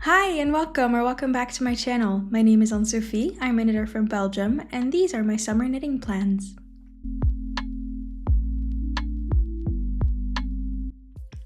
Hi and welcome back to my channel. My name is Anne-Sophie, I'm a knitter from Belgium, and these are my summer knitting plans.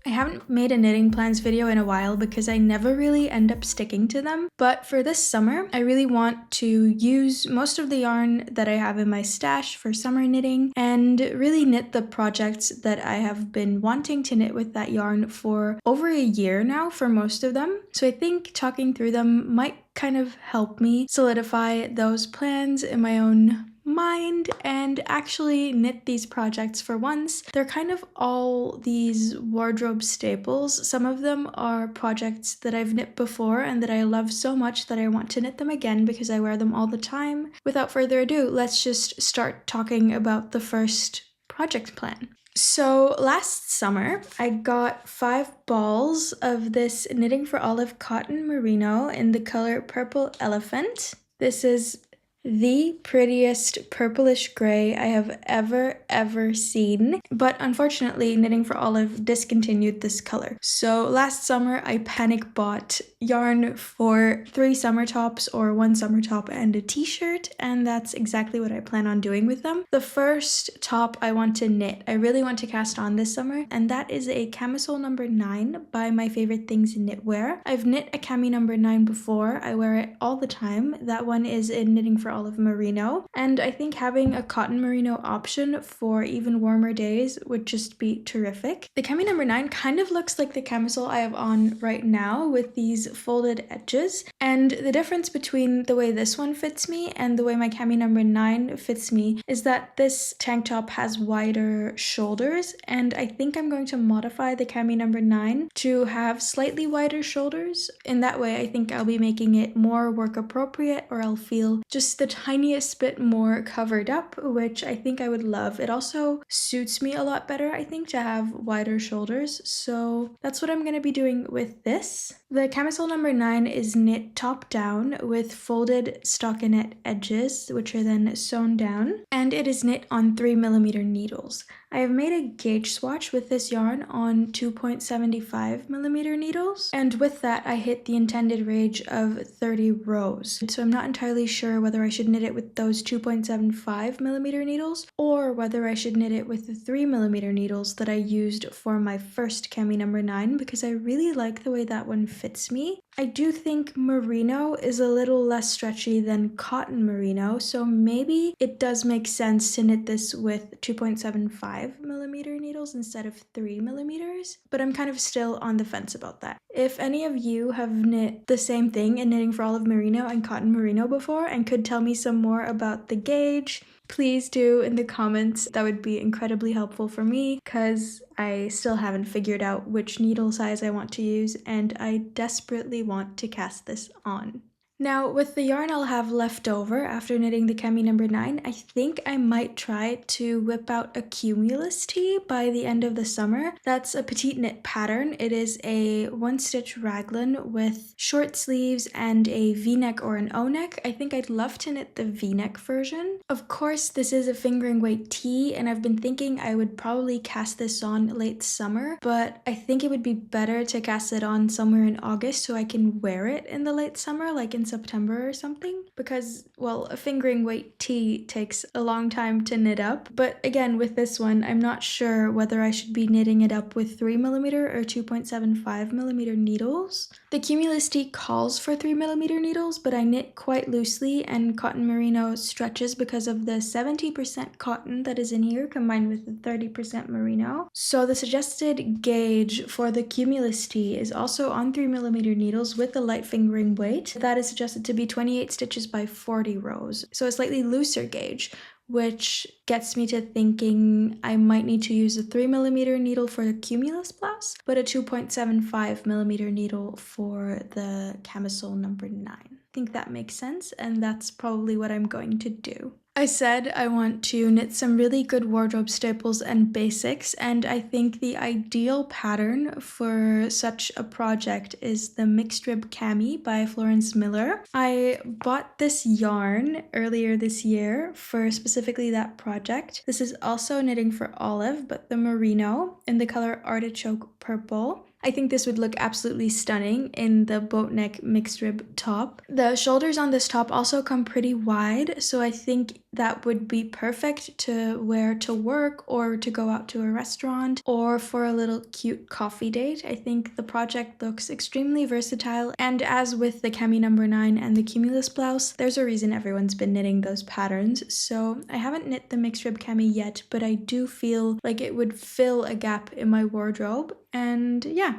I haven't made a knitting plans video in a while because I never really end up sticking to them, but for this summer, I really want to use most of the yarn that I have in my stash for summer knitting and really knit the projects that I have been wanting to knit with that yarn for over a year now for most of them. So I think talking through them might kind of help me solidify those plans in my own mind and actually knit these projects for once. They're kind of all these wardrobe staples. Some of them are projects that I've knit before and that I love so much that I want to knit them again because I wear them all the time. Without further ado, let's just start talking about the first project plan. So last summer, I got 5 balls of this Knitting for Olive cotton merino in the color Purple Elephant. This is the prettiest purplish gray I have ever seen, but unfortunately Knitting for Olive discontinued this color. So last summer I panic bought yarn for 3 summer tops or 1 summer top and a t-shirt, and that's exactly what I plan on doing with them. The first top I want to knit, I really want to cast on this summer, and that is a camisole number 9 by My Favorite Things Knitwear. I've knit a cami number 9 before, I wear it all the time. That one is in Knitting for Olive merino, and I think having a cotton merino option for even warmer days would just be terrific. The cami number 9 kind of looks like the camisole I have on right now with these folded edges, and the difference between the way this one fits me and the way my cami number 9 fits me is that this tank top has wider shoulders, and I think I'm going to modify the cami number 9 to have slightly wider shoulders. In that way I think I'll be making it more work appropriate, or I'll feel just the tiniest bit more covered up, which I think I would love. It also suits me a lot better, I think, to have wider shoulders, so that's what I'm going to be doing with this. The camisole number 9 is knit top down with folded stockinette edges, which are then sewn down, and it is knit on 3mm needles. I have made a gauge swatch with this yarn on 2.75mm needles, and with that I hit the intended range of 30 rows. So I'm not entirely sure whether I should knit it with those 2.75mm needles or whether I should knit it with the 3mm needles that I used for my first cami number 9 because I really like the way that one fits me. I do think merino is a little less stretchy than cotton merino, so maybe it does make sense to knit this with 2.75mm needles instead of 3mm, but I'm kind of still on the fence about that. If any of you have knit the same thing in Knitting for Olive merino and cotton merino before and could tell me some more about the gauge, please do in the comments. That would be incredibly helpful for me because I still haven't figured out which needle size I want to use, and I desperately want to cast this on. Now, with the yarn I'll have left over after knitting the cami number 9, I think I might try to whip out a Cumulus tee by the end of the summer. That's a petite knit pattern. It is a 1-stitch raglan with short sleeves and a v-neck or an o-neck. I think I'd love to knit the v-neck version. Of course, this is a fingering weight tee, and I've been thinking I would probably cast this on late summer, but I think it would be better to cast it on somewhere in August so I can wear it in the late summer, like in September or something, because, well, a fingering weight tee takes a long time to knit up. But again, with this one, I'm not sure whether I should be knitting it up with 3mm or 2.75mm needles. The Cumulus tee calls for 3mm needles, but I knit quite loosely, and cotton merino stretches because of the 70% cotton that is in here combined with the 30% merino. So the suggested gauge for the Cumulus tee is also on 3mm needles with a light fingering weight. That is suggested to be 28 stitches by 40 rows, so a slightly looser gauge, which gets me to thinking I might need to use a 3mm needle for the Cumulus blouse, but a 2.75mm needle for the camisole number 9. I think that makes sense, and that's probably what I'm going to do. I said I want to knit some really good wardrobe staples and basics, and I think the ideal pattern for such a project is the Mixed Rib Cami by Florence Miller. I bought this yarn earlier this year for specifically that project. This is also Knitting for Olive, but the merino in the color Artichoke Purple. I think this would look absolutely stunning in the boat neck mixed rib top. The shoulders on this top also come pretty wide, so I think that would be perfect to wear to work or to go out to a restaurant or for a little cute coffee date. I think the project looks extremely versatile, and as with the Cami number 9 and the Cumulus blouse, there's a reason everyone's been knitting those patterns. So I haven't knit the mixed rib cami yet, but I do feel like it would fill a gap in my wardrobe, and yeah,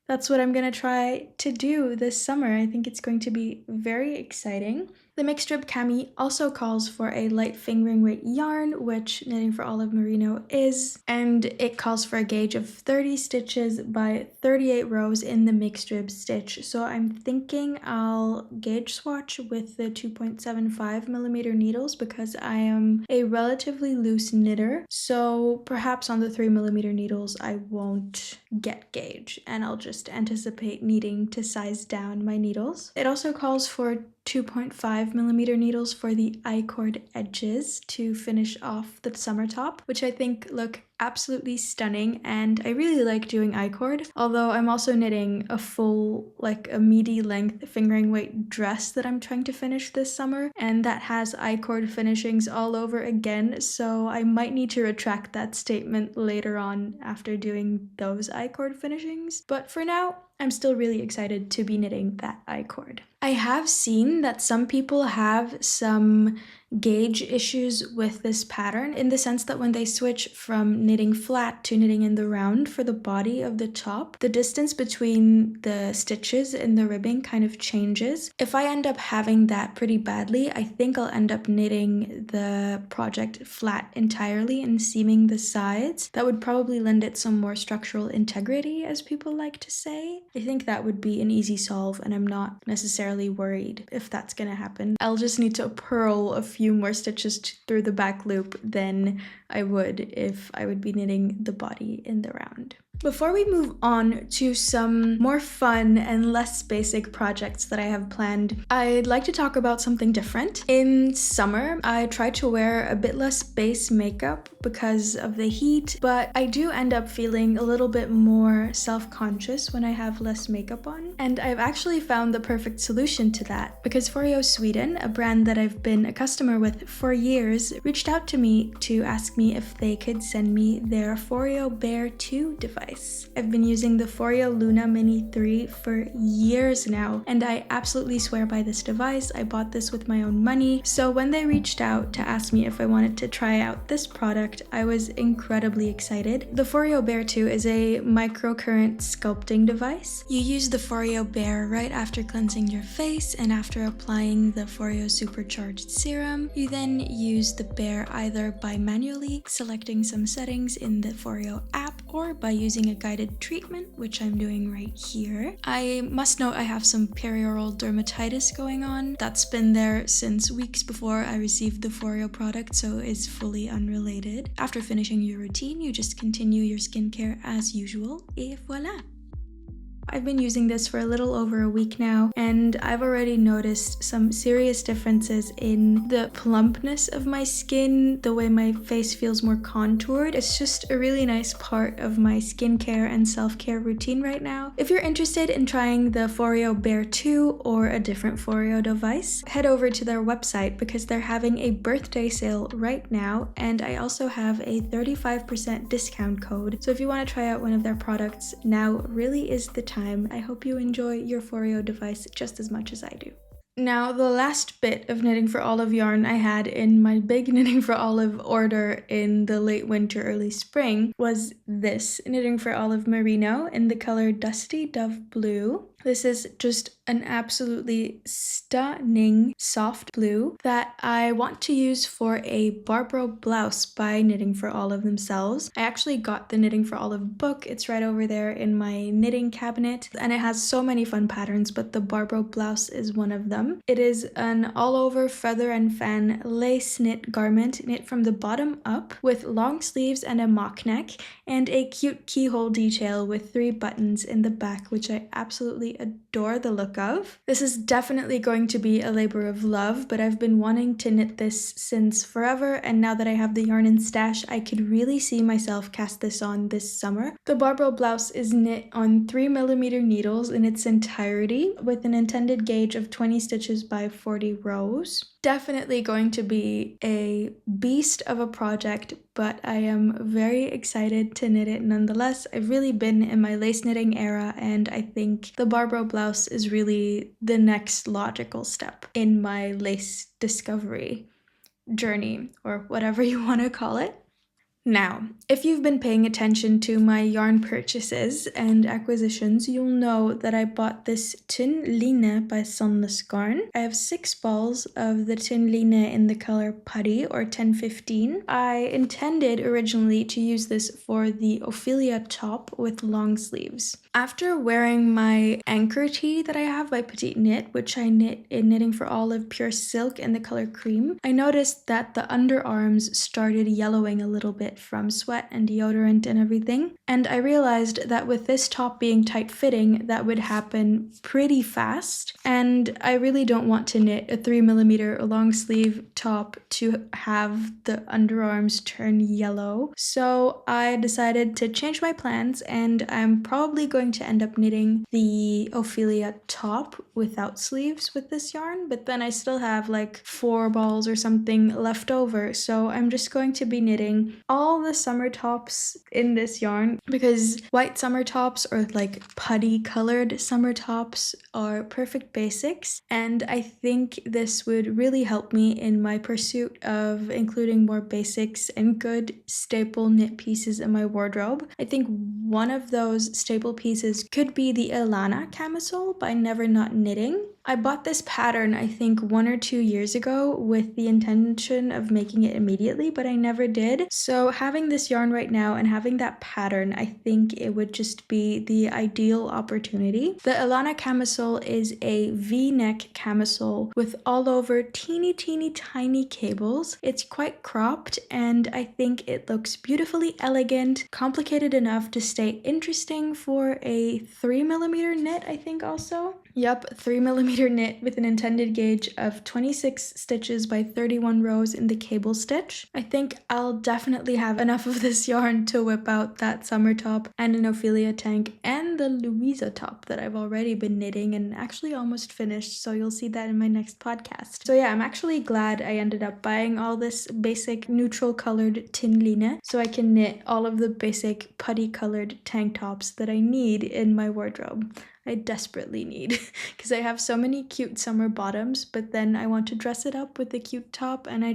that's what I'm gonna try to do this summer. I think it's going to be very exciting. The mixed rib cami also calls for a light fingering weight yarn, which Knitting for Olive Merino is, and it calls for a gauge of 30 stitches by 38 rows in the mixed rib stitch. So I'm thinking I'll gauge swatch with the 2.75mm needles because I am a relatively loose knitter. So perhaps on the 3mm needles I won't get gauge, and I'll just anticipate needing to size down my needles. It also calls for 2.5mm needles for the I-cord edges to finish off the summer top, which I think look absolutely stunning, and I really like doing I-cord, although I'm also knitting a full, like a meaty length fingering weight dress that I'm trying to finish this summer, and that has I-cord finishings all over again, so I might need to retract that statement later on after doing those I-cord finishings, but for now, I'm still really excited to be knitting that I-cord. I have seen that some people have some gauge issues with this pattern in the sense that when they switch from knitting flat to knitting in the round for the body of the top, the distance between the stitches in the ribbing kind of changes. If I end up having that pretty badly, I think I'll end up knitting the project flat entirely and seaming the sides. That would probably lend it some more structural integrity, as people like to say. I think that would be an easy solve, and I'm not necessarily worried if that's gonna happen. I'll just need to purl a few more stitches through the back loop than I would if I would be knitting the body in the round. Before we move on to some more fun and less basic projects that I have planned, I'd like to talk about something different. In summer, I try to wear a bit less base makeup because of the heat, but I do end up feeling a little bit more self-conscious when I have less makeup on. And I've actually found the perfect solution to that because FOREO Sweden, a brand that I've been a customer with for years, reached out to me to ask me if they could send me their FOREO Bear 2 device. I've been using the FOREO Luna Mini 3 for years now, and I absolutely swear by this device. I bought this with my own money, so when they reached out to ask me if I wanted to try out this product, I was incredibly excited. The FOREO Bear 2 is a microcurrent sculpting device. You use the FOREO Bear right after cleansing your face and after applying the FOREO Supercharged Serum. You then use the Bear either by manually selecting some settings in the FOREO app or by using a guided treatment, which I'm doing right here. I must note I have some perioral dermatitis going on. That's been there since weeks before I received the FOREO product, so is fully unrelated. After finishing your routine, you just continue your skincare as usual, et voila! I've been using this for a little over a week now, and I've already noticed some serious differences in the plumpness of my skin, the way my face feels more contoured. It's just a really nice part of my skincare and self-care routine right now. If you're interested in trying the FOREO Bear 2 or a different FOREO device, head over to their website because they're having a birthday sale right now, and I also have a 35% discount code. So if you want to try out one of their products, now really is the time. I hope you enjoy your FOREO device just as much as I do. Now, the last bit of Knitting for Olive yarn I had in my big Knitting for Olive order in the late winter, early spring was this Knitting for Olive Merino in the color Dusty Dove Blue. This is just an absolutely stunning soft blue that I want to use for a BARBROE blouse by Knitting for Olive themselves. I actually got the Knitting for Olive book. It's right over there in my knitting cabinet, and it has so many fun patterns, but the BARBROE blouse is one of them. It is an all-over feather and fan lace knit garment knit from the bottom up with long sleeves and a mock neck and a cute keyhole detail with 3 buttons in the back, which I absolutely absolutely adore the look of. This is definitely going to be a labor of love, but I've been wanting to knit this since forever, and now that I have the yarn in stash, I could really see myself cast this on this summer. The BARBROE blouse is knit on 3mm needles in its entirety with an intended gauge of 20 stitches by 40 rows. Definitely going to be a beast of a project, but I am very excited to knit it nonetheless. I've really been in my lace knitting era, and I think the BARBROE blouse is really the next logical step in my lace discovery journey, or whatever you want to call it. Now, if you've been paying attention to my yarn purchases and acquisitions, you'll know that I bought this tynn line by Sandnes Garn. I have 6 balls of the tynn line in the color putty, or 1015. I intended originally to use this for the Ophelia top with long sleeves. After wearing my anchor tee that I have by petiteknit, which I knit in Knitting for Olive pure silk in the color cream, I noticed that the underarms started yellowing a little bit from sweat and deodorant and everything, and I realized that with this top being tight-fitting, that would happen pretty fast, and I really don't want to knit a 3mm long sleeve top to have the underarms turn yellow. So I decided to change my plans, and I'm probably going to end up knitting the Ophelia top without sleeves with this yarn, but then I still have like 4 balls or something left over, so I'm just going to be knitting all the summer tops in this yarn, because white summer tops or like putty colored summer tops are perfect basics, and I think this would really help me in my pursuit of including more basics and good staple knit pieces in my wardrobe. I think one of those staple pieces could be the ILANA camisole by Never Not Knitting. I bought this pattern I think 1 or 2 years ago with the intention of making it immediately, but I never did. So having this yarn right now and having that pattern, I think it would just be the ideal opportunity. The ILANA camisole is a V-neck camisole with all over teeny tiny cables. It's quite cropped, and I think it looks beautifully elegant, complicated enough to stay interesting for a 3mm knit, I think also. Yup, 3mm knit with an intended gauge of 26 stitches by 31 rows in the cable stitch. I think I'll definitely have enough of this yarn to whip out that summer top and an Ophelia tank and the LOUISA top that I've already been knitting and actually almost finished, so you'll see that in my next podcast. So yeah, I'm actually glad I ended up buying all this basic neutral colored tynn line so I can knit all of the basic putty colored tank tops that I need in my wardrobe. I desperately need, because I have so many cute summer bottoms, but then I want to dress it up with a cute top, and I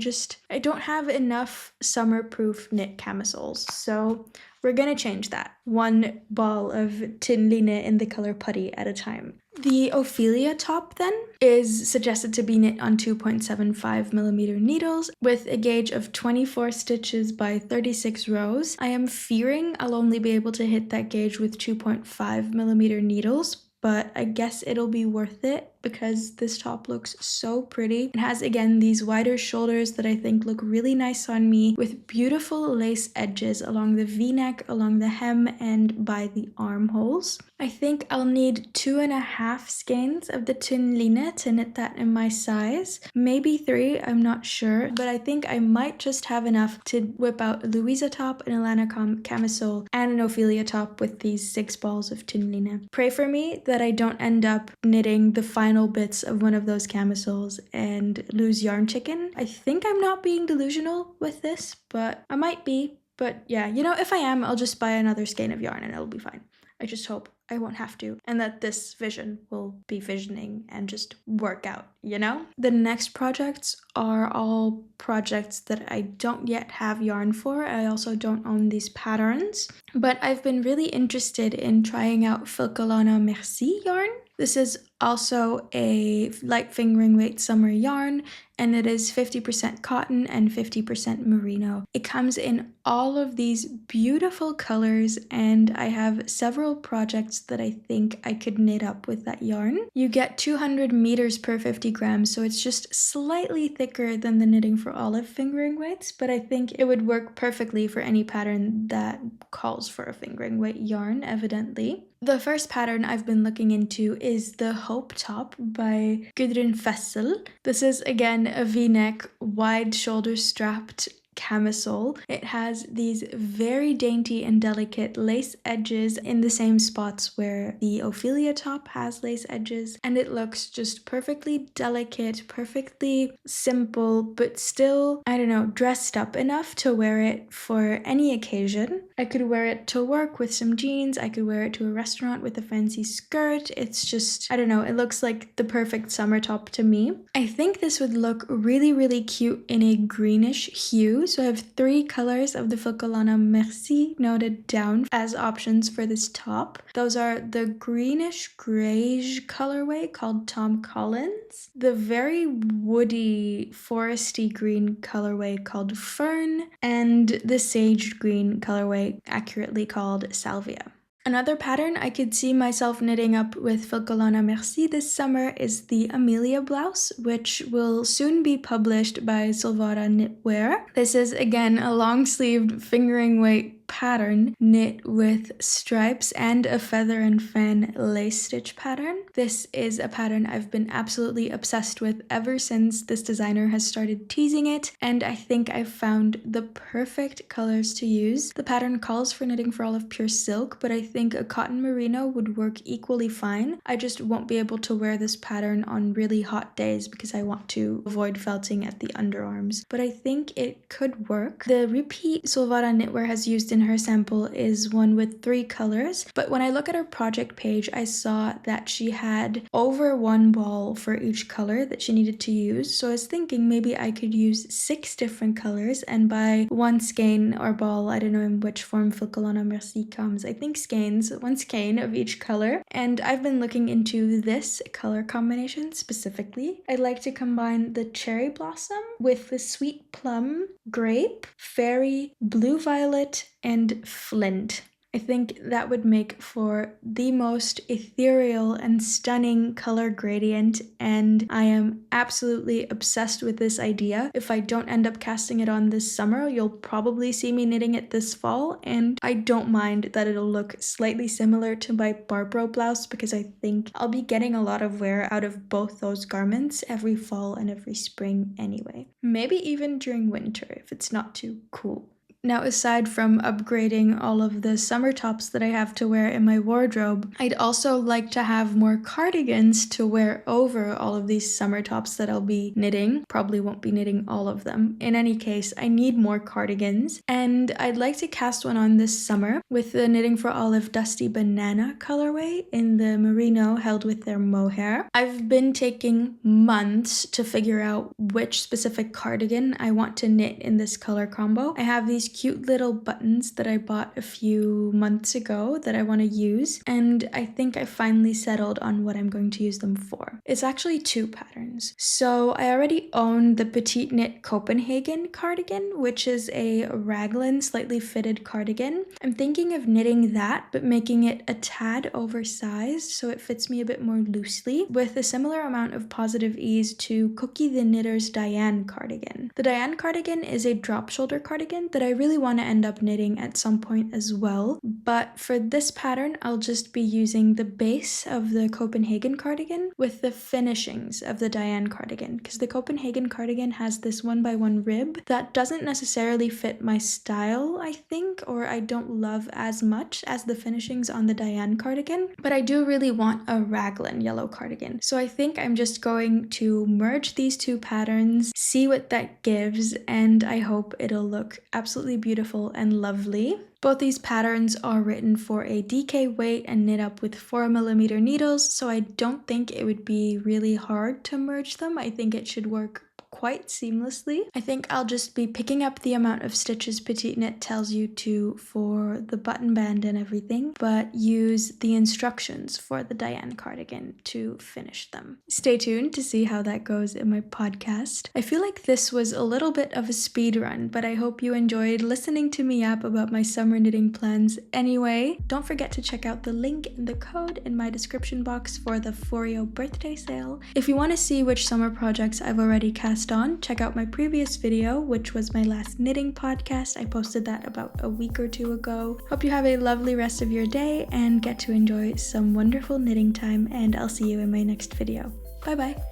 don't have enough summer-proof knit camisoles, so we're gonna change that. 1 ball of tynn line in the color putty at a time. The Ophelia top then is suggested to be knit on 2.75mm needles with a gauge of 24 stitches by 36 rows. I am fearing I'll only be able to hit that gauge with 2.5mm needles, but I guess it'll be worth it because this top looks so pretty. It has, again, these wider shoulders that I think look really nice on me with beautiful lace edges along the V-neck, along the hem, and by the armholes. I think I'll need 2.5 skeins of the tynn line to knit that in my size. Maybe 3, I'm not sure, but I think I might just have enough to whip out a LOUISA top, an ILANA camisole, and an Ophelia top with these 6 balls of tynn line. Pray for me that I don't end up knitting the final bits of one of those camisoles and lose yarn chicken. I think I'm not being delusional with this, but I might be. But yeah, you know, if I am, I'll just buy another skein of yarn and it'll be fine. I just hope I won't have to, and that this vision will be visioning and just work out, you know? The next projects are all projects that I don't yet have yarn for. I also don't own these patterns, but I've been really interested in trying out Filcolana Merci yarn. This is also a light fingering weight summer yarn, and it is 50% cotton and 50% merino. It comes in all of these beautiful colors, and I have several projects that I think I could knit up with that yarn. You get 200 meters per 50 grams, so it's just slightly thicker than the Knitting for Olive fingering weights, but I think it would work perfectly for any pattern that calls for a fingering weight yarn, evidently. The first pattern I've been looking into is the Hope Top by Gudrun Fesl. This is again a V-neck, wide shoulder strapped camisole. It has these very dainty and delicate lace edges in the same spots where the Ophelia top has lace edges, and it looks just perfectly delicate, perfectly simple, but still, I don't know, dressed up enough to wear it for any occasion. I could wear it to work with some jeans, I could wear it to a restaurant with a fancy skirt. It's just, I don't know, it looks like the perfect summer top to me. I think this would look really, really cute in a greenish hue. So I have 3 colors of the ILANA Merci noted down as options for this top. Those are the greenish grayish colorway called Tom Collins, the very woody foresty green colorway called Fern, and the sage green colorway accurately called Salvia. Another pattern I could see myself knitting up with ILANA Merci this summer is the Amelia blouse, which will soon be published by Solvara knitwear. This is again a long-sleeved fingering weight pattern knit with stripes and a feather and fan lace stitch pattern. This is a pattern I've been absolutely obsessed with ever since this designer has started teasing it, and I think I've found the perfect colors to use. The pattern calls for knitting for all of pure silk, but I think a cotton merino would work equally fine. I just won't be able to wear this pattern on really hot days because I want to avoid felting at the underarms, but I think it could work. The repeat Solvara knitwear has used in her sample is one with 3 colors, but when I look at her project page, I saw that she had over 1 ball for each color that she needed to use, so I was thinking maybe I could use 6 different colors and buy 1 skein or ball, I don't know in which form ILANA Merci comes, I think skeins, 1 skein of each color, and I've been looking into this color combination specifically. I'd like to combine the cherry blossom with the sweet plum, grape, fairy, blue violet, and flint. I think that would make for the most ethereal and stunning color gradient, and I am absolutely obsessed with this idea. If I don't end up casting it on this summer, you'll probably see me knitting it this fall, and I don't mind that it'll look slightly similar to my BARBROE blouse because I think I'll be getting a lot of wear out of both those garments every fall and every spring anyway. Maybe even during winter if it's not too cool. Now, aside from upgrading all of the summer tops that I have to wear in my wardrobe, I'd also like to have more cardigans to wear over all of these summer tops that I'll be knitting. Probably won't be knitting all of them. In any case, I need more cardigans, and I'd like to cast one on this summer with the Knitting for Olive Dusty Banana colorway in the merino held with their mohair. I've been taking months to figure out which specific cardigan I want to knit in this color combo. I have these cute little buttons that I bought a few months ago that I want to use, and I think I finally settled on what I'm going to use them for. It's actually 2 patterns. So I already own the petiteknit Copenhagen cardigan, which is a raglan slightly fitted cardigan. I'm thinking of knitting that but making it a tad oversized so it fits me a bit more loosely with a similar amount of positive ease to Cookie the Knitter's Diane cardigan. The Diane cardigan is a drop shoulder cardigan that I really want to end up knitting at some point as well, but for this pattern I'll just be using the base of the Copenhagen cardigan with the finishings of the Diane cardigan, because the Copenhagen cardigan has this 1x1 rib that doesn't necessarily fit my style, I think, or I don't love as much as the finishings on the Diane cardigan, but I do really want a raglan yellow cardigan. So I think I'm just going to merge these 2 patterns, see what that gives, and I hope it'll look absolutely beautiful and lovely. Both these patterns are written for a DK weight and knit up with 4mm needles, so I don't think it would be really hard to merge them. I think it should work quite seamlessly. I think I'll just be picking up the amount of stitches Petite Knit tells you to for the button band and everything, but use the instructions for the Diane cardigan to finish them. Stay tuned to see how that goes in my podcast. I feel like this was a little bit of a speed run, but I hope you enjoyed listening to me yap about my summer knitting plans anyway. Don't forget to check out the link and the code in my description box for the FOREO birthday sale. If you want to see which summer projects I've already cast on, check out my previous video, which was my last knitting podcast. I posted that about a week or two ago. Hope you have a lovely rest of your day and get to enjoy some wonderful knitting time, and I'll see you in my next video. Bye bye!